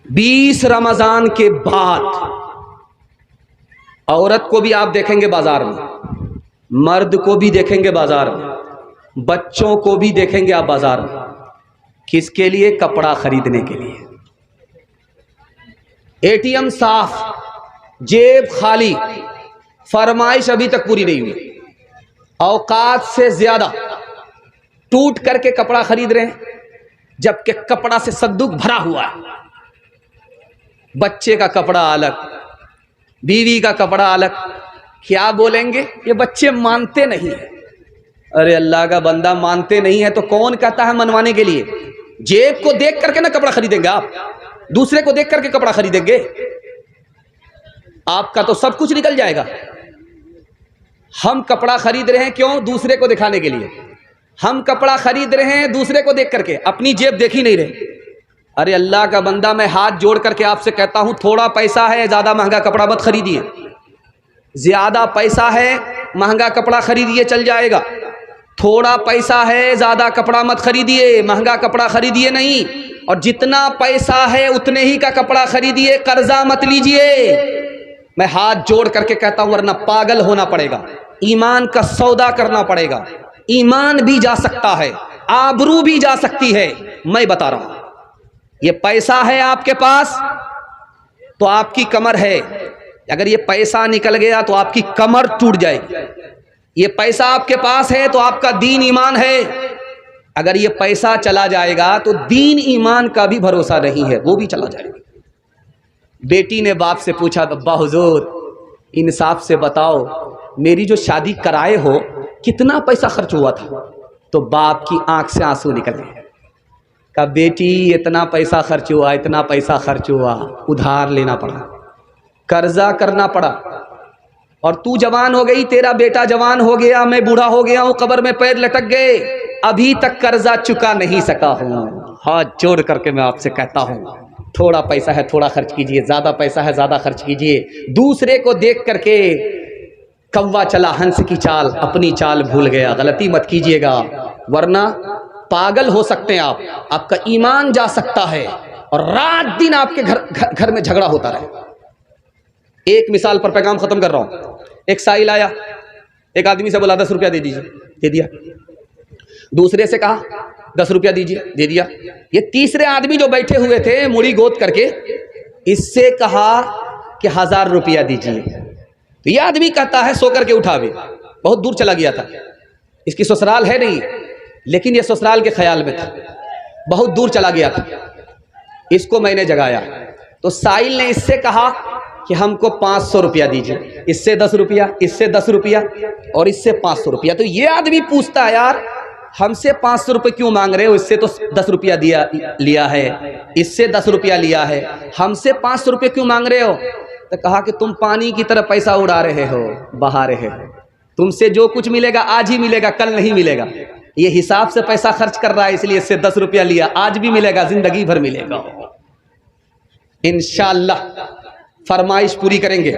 20 रमजान के बाद औरत को भी आप देखेंगे बाजार में, मर्द को भी देखेंगे बाजार में, बच्चों को भी देखेंगे आप बाजार में। किसके लिए? कपड़ा खरीदने के लिए। एटीएम साफ, जेब खाली, फरमाइश अभी तक पूरी नहीं हुई, औकात से ज्यादा टूट करके कपड़ा खरीद रहे हैं, जबकि कपड़ा से संदूक भरा हुआ है। बच्चे का कपड़ा अलग, बीवी का कपड़ा अलग। क्या बोलेंगे? ये बच्चे मानते नहीं है। अरे अल्लाह का बंदा, मानते नहीं है तो कौन कहता है मनवाने के लिए? जेब को देख करके ना कपड़ा खरीदेंगे आप, दूसरे को देख करके कपड़ा खरीदेंगे? आपका तो सब कुछ निकल जाएगा। हम कपड़ा खरीद रहे हैं क्यों? दूसरे को दिखाने के लिए। हम कपड़ा खरीद रहे हैं दूसरे को देख करके, अपनी जेब देख ही नहीं रहे। अरे अल्लाह का बंदा, मैं हाथ जोड़ करके आपसे कहता हूं, थोड़ा पैसा है, ज्यादा महंगा कपड़ा मत खरीदिए। ज्यादा पैसा है, महंगा कपड़ा खरीदिए, चल जाएगा। थोड़ा पैसा है, ज्यादा कपड़ा मत खरीदिए, महंगा कपड़ा खरीदिए नहीं। और जितना पैसा है उतने ही का कपड़ा खरीदिए, कर्जा मत लीजिए। मैं हाथ जोड़ करके कहता हूं, वरना पागल होना पड़ेगा। ईमान का सौदा करना पड़ेगा। ईमान भी जा सकता है, आबरू भी जा सकती है। मैं बता रहा हूं, ये पैसा है आपके पास तो आपकी कमर है, अगर ये पैसा निकल गया तो आपकी कमर टूट जाएगी। ये पैसा आपके पास है तो आपका दीन ईमान है, अगर ये पैसा चला जाएगा तो दीन ईमान का भी भरोसा नहीं है, वो भी चला जाएगा। बेटी ने बाप से पूछा, अब्बा हुजूर इंसाफ से बताओ, मेरी जो शादी कराए हो कितना पैसा खर्च हुआ था? तो बाप की आंख से आंसू निकले। कहा, बेटी इतना पैसा खर्च हुआ, इतना पैसा खर्च हुआ, उधार लेना पड़ा, कर्जा करना पड़ा। और तू जवान हो गई, तेरा बेटा जवान हो गया, मैं बूढ़ा हो गया हूं, कब्र में पैर लटक गए, अभी तक कर्जा चुका नहीं सका हूं। हाथ जोड़ करके मैं आपसे कहता हूं, थोड़ा पैसा है थोड़ा खर्च कीजिए, ज्यादा पैसा है ज्यादा खर्च कीजिए। दूसरे को देख करके कौवा चला हंस की चाल, अपनी चाल भूल गया। गलती मत कीजिएगा, वरना पागल हो सकते हैं आप, आपका ईमान जा सकता है और रात दिन आपके घर में झगड़ा होता रहे। एक मिसाल पर पैगाम खत्म कर रहा हूं। एक साइल आया, एक आदमी से बोला 10 रुपया दे दीजिए, दे दिया। दूसरे से कहा 10 रुपया दीजिए, दे दिया। ये तीसरे आदमी जो बैठे हुए थे मुड़ी गोद करके, इससे कहा कि 1000 रुपया दीजिए। तो ये आदमी कहता है, सो करके उठा, भी बहुत दूर चला गया था, इसकी ससुराल है नहीं, लेकिन ये ससुराल के ख्याल में था, बहुत दूर चला गया था। इसको मैंने जगाया तो साइल ने इससे कहा कि हमको 500 रुपया दीजिए, इससे 10 रुपया, इससे 10 रुपया और इससे 500 रुपया। तो ये आदमी पूछता है, यार हमसे 500 रुपये क्यों मांग रहे हो? इससे तो 10 रुपया लिया है, इससे 10 रुपया लिया है, हमसे 500 रुपये क्यों मांग रहे हो? तो कहा कि तुम पानी की तरह पैसा उड़ा रहे हो, बहा रहे हो, तुमसे जो कुछ मिलेगा आज ही मिलेगा, कल नहीं मिलेगा। ये हिसाब से पैसा खर्च कर रहा है, इसलिए इससे 10 रुपया लिया, आज भी मिलेगा, जिंदगी भर मिलेगा। इंशाअल्लाह फरमाइश पूरी करेंगे,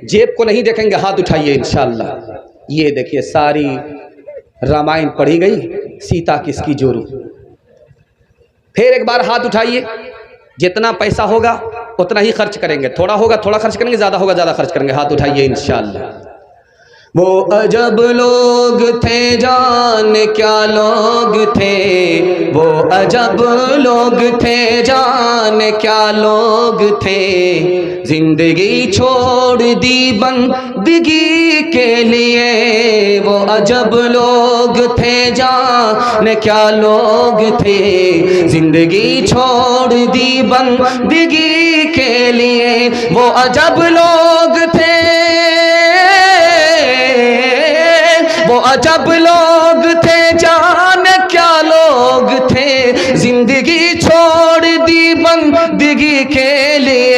जेब को नहीं देखेंगे, हाथ उठाइए इंशाअल्लाह। ये देखिए सारी रामायण पढ़ी गई, सीता किसकी जोरू। फिर एक बार हाथ उठाइए, जितना पैसा होगा उतना ही खर्च करेंगे, थोड़ा होगा थोड़ा खर्च करेंगे, ज्यादा होगा ज्यादा खर्च करेंगे। हाथ उठाइए इंशाअल्लाह। वो अजब लोग थे, जान क्या लोग थे, वो अजब लोग थे, जान क्या लोग थे, जिंदगी छोड़ दी बंदगी के लिए। वो अजब लोग थे, जान क्या लोग थे, जिंदगी छोड़ दी बंदगी के लिए। वो अजब लोग थे, वो अजब लोग थे, जाने क्या लोग थे, जिंदगी छोड़ दी बंदगी के लिए।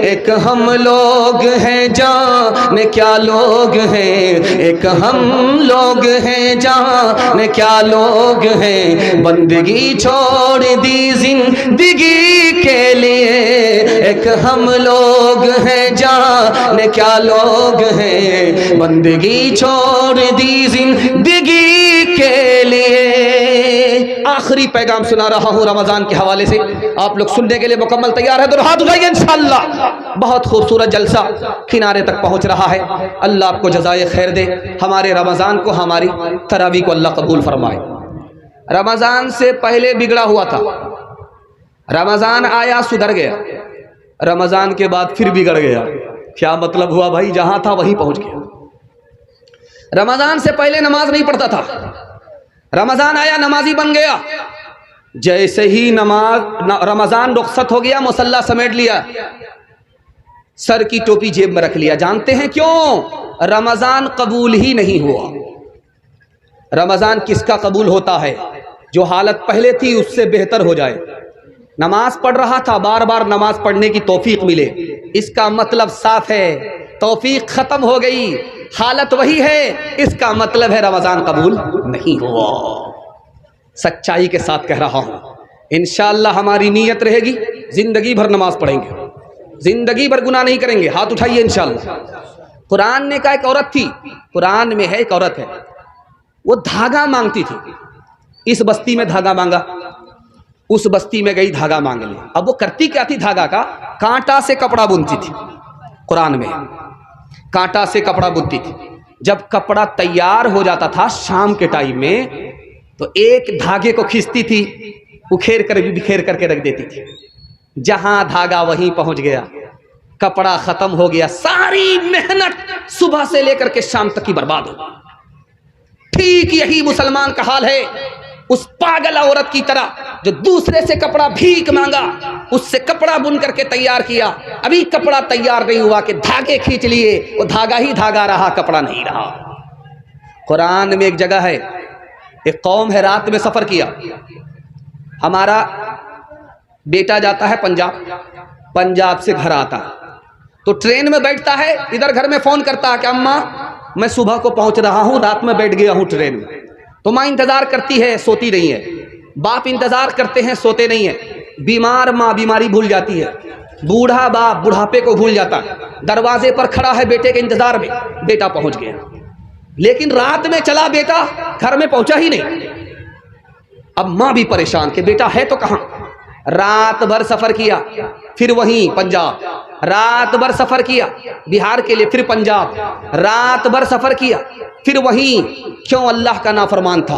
एक हम लोग हैं, जाने क्या लोग हैं, एक हम लोग हैं, जाने क्या लोग हैं, बंदगी छोड़ दी जिंदगी के लिए। एक हम लोग हैं, जाने क्या लोग हैं, बंदगी छोड़ दी जिंदगी के लिए। आखिरी पैगाम सुना रहा हूँ रमज़ान के हवाले से, आप लोग सुनने के लिए मुकम्मल तैयार है तो हाथ उठाइए इंशाअल्लाह। बहुत खूबसूरत जलसा किनारे तक पहुँच रहा है। अल्लाह आपको जज़ाए खैर दे, हमारे रमज़ान को, हमारी तरावी को अल्लाह कबूल फरमाए। रमज़ान से पहले बिगड़ा हुआ था, रमज़ान आया सुधर गया, रमज़ान के बाद फिर बिगड़ गया। क्या मतलब हुआ भाई? जहाँ था वहीं पहुँच गया। रमज़ान से पहले नमाज नहीं पढ़ता था, रमज़ान आया नमाजी बन गया। जैसे ही रमज़ान रुखसत हो गया, मुसल्ला समेट लिया, सर की टोपी जेब में रख लिया। जानते हैं क्यों? रमज़ान कबूल ही नहीं हुआ। रमज़ान किसका कबूल होता है? जो हालत पहले थी उससे बेहतर हो जाए। नमाज पढ़ रहा था, बार बार नमाज पढ़ने की तौफीक मिले, इसका मतलब साफ है तौफीक खत्म हो गई, हालत वही है, इसका मतलब है रमज़ान कबूल नहीं हुआ। सच्चाई के साथ कह रहा हूँ, इंशाअल्लाह हमारी नीयत रहेगी जिंदगी भर नमाज पढ़ेंगे, जिंदगी भर गुनाह नहीं करेंगे। हाथ उठाइए इंशाअल्लाह। कुरान ने कहा, एक औरत थी, कुरान में है एक औरत है, वो धागा मांगती थी। इस बस्ती में धागा मांगा, उस बस्ती में गई धागा मांग लिया। अब वो करती क्या थी? धागा का कांटा से कपड़ा बुनती थी। कुरान में कांटा से कपड़ा बुनती थी। जब कपड़ा तैयार हो जाता था शाम के टाइम में, तो एक धागे को खींचती थी, उखेर कर भी बिखेर करके रख देती थी। जहां धागा वहीं पहुंच गया, कपड़ा खत्म हो गया, सारी मेहनत सुबह से लेकर के शाम तक की बर्बाद हो। ठीक यही मुसलमान का हाल है, उस पागल औरत की तरह जो दूसरे से कपड़ा भीख मांगा, उससे कपड़ा बुन करके तैयार किया, अभी कपड़ा तैयार नहीं हुआ कि धागे खींच लिए, वो धागा ही धागा रहा, कपड़ा नहीं रहा। कुरान में एक जगह है, एक कौम है, रात में सफर किया। हमारा बेटा जाता है पंजाब, पंजाब से घर आता है तो ट्रेन में बैठता है, इधर घर में फोन करता है कि अम्मा मैं सुबह को पहुंच रहा हूं, रात में बैठ गया हूं ट्रेन में। तो माँ इंतजार करती है, सोती नहीं है। बाप इंतजार करते हैं, सोते नहीं है। बीमार माँ बीमारी भूल जाती है, बूढ़ा बाप बुढ़ापे को भूल जाता है। दरवाजे पर खड़ा है बेटे के इंतजार में, बेटा पहुंच गया, लेकिन रात में चला बेटा, घर में पहुंचा ही नहीं। अब माँ भी परेशान कि बेटा है तो कहां। रात भर सफर किया, फिर वहीं पंजाब, रात भर सफर किया बिहार के लिए, फिर पंजाब, रात भर सफर किया, फिर वहीं। क्यों? अल्लाह का नाफरमान था।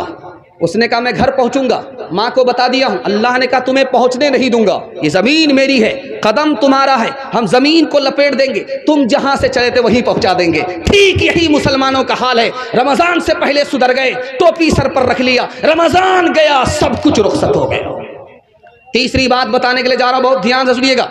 उसने कहा मैं घर पहुंचूंगा, माँ को बता दिया हूं। अल्लाह ने कहा तुम्हें पहुंचने नहीं दूंगा, ये जमीन मेरी है, कदम तुम्हारा है, हम जमीन को लपेट देंगे, तुम जहां से चले थे वहीं पहुंचा देंगे। ठीक यही मुसलमानों का हाल है। रमजान से पहले सुधर गए, टोपी सर पर रख लिया, रमजान गया सब कुछ रुखसत हो गया। तीसरी बात बताने के लिए जा रहा हूं, बहुत ध्यान से सुनिएगा।